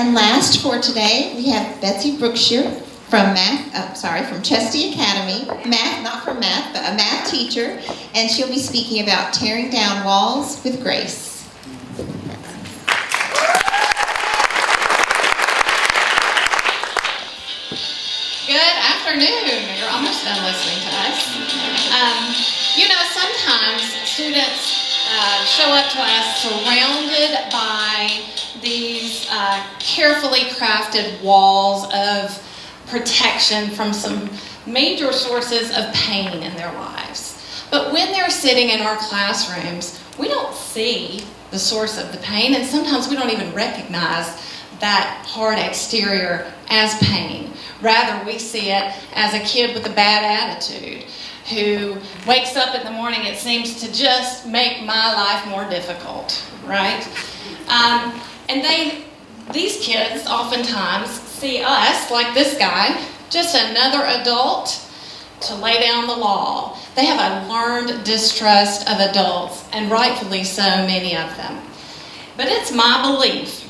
And last for today, we have Betsy Brooksher from from Chesty Academy. Math, not from math, but a math teacher. And she'll be speaking about tearing down walls with grace. Good afternoon. You're almost done listening to us. Sometimes students show up to us surrounded by these carefully crafted walls of protection from some major sources of pain in their lives. But when they're sitting in our classrooms, we don't see the source of the pain, and sometimes we don't even recognize that hard exterior as pain. Rather, we see it as a kid with a bad attitude who wakes up in the morning, it seems to just make my life more difficult, right? These kids oftentimes see us, like this guy, just another adult to lay down the law. They have a learned distrust of adults, and rightfully so, many of them. But it's my belief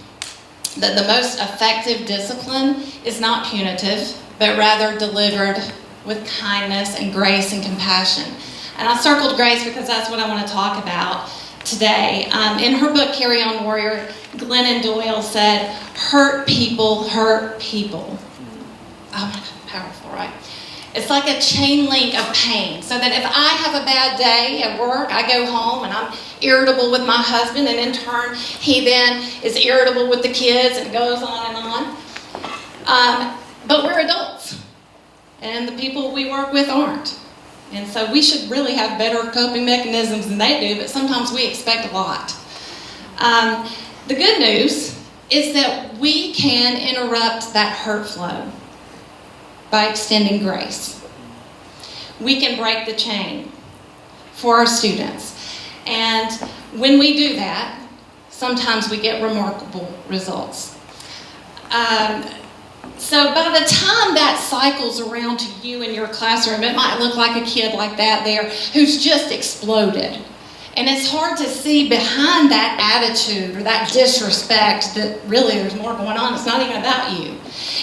that the most effective discipline is not punitive, but rather delivered with kindness and grace and compassion. And I circled grace because that's what I want to talk about today. In her book, Carry On Warrior, Glennon Doyle said, hurt people hurt people. Oh, powerful, right? It's like a chain link of pain, so that if I have a bad day at work, I go home and I'm irritable with my husband, and in turn, he then is irritable with the kids, and it goes on and on. But we're adults, and the people we work with aren't. And so we should really have better coping mechanisms than they do, but sometimes we expect a lot. The good news is that we can interrupt that hurt flow by extending grace. We can break the chain for our students. And when we do that, sometimes we get remarkable results. So by the time that cycles around to you in your classroom, it might look like a kid like that there who's just exploded. And it's hard to see behind that attitude or that disrespect that really there's more going on. It's not even about you.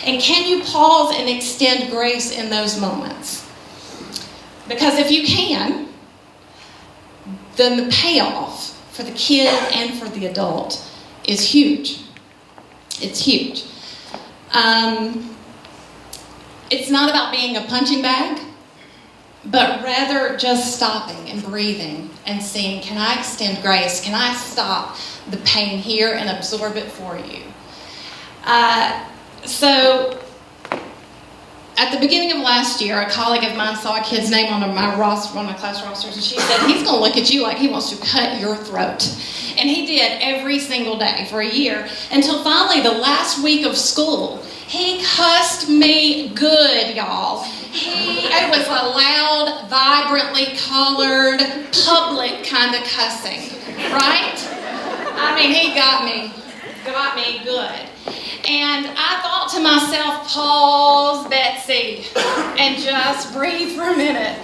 And can you pause and extend grace in those moments? Because if you can, then the payoff for the kid and for the adult is huge. It's huge. It's not about being a punching bag, but rather just stopping and breathing and seeing, can I extend grace? Can I stop the pain here and absorb it for you? So at the beginning of last year, a colleague of mine saw a kid's name on my roster, one of my class rosters, and she said, he's going to look at you like he wants to cut your throat. And he did every single day for a year, until finally the last week of school, he cussed me good, y'all. It was a loud, vibrantly colored, public kind of cussing, right? I mean, he got me good. And I thought to myself, pause, Betsy, and just breathe for a minute.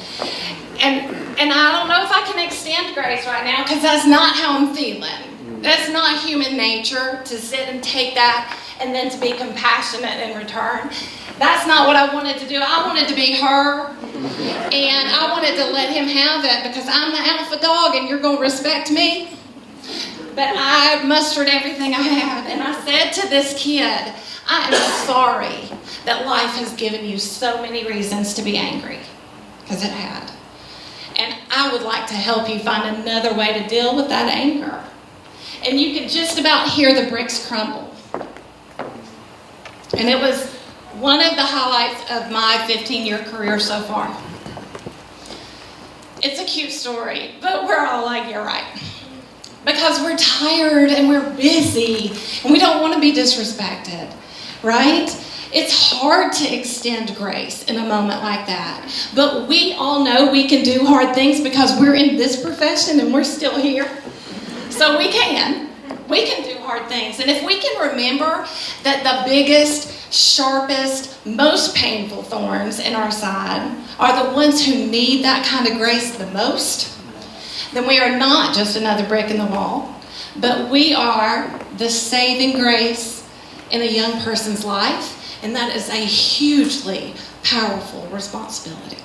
And I don't know if I can extend grace right now, because that's not how I'm feeling. That's not human nature to sit and take that and then to be compassionate in return. That's not what I wanted to do. I wanted to be her, and I wanted to let him have it because I'm the alpha dog and you're going to respect me. But I mustered everything I had, and I said to this kid, I am sorry that life has given you so many reasons to be angry, because it had. And I would like to help you find another way to deal with that anger. And you could just about hear the bricks crumble. And it was one of the highlights of my 15-year career so far. It's a cute story, but we're all like, you're right. Because we're tired and we're busy and we don't want to be disrespected, right? It's hard to extend grace in a moment like that. But we all know we can do hard things because we're in this profession and we're still here. So we can do hard things. And if we can remember that the biggest, sharpest, most painful thorns in our side are the ones who need that kind of grace the most, then we are not just another brick in the wall, but we are the saving grace in a young person's life, and that is a hugely powerful responsibility.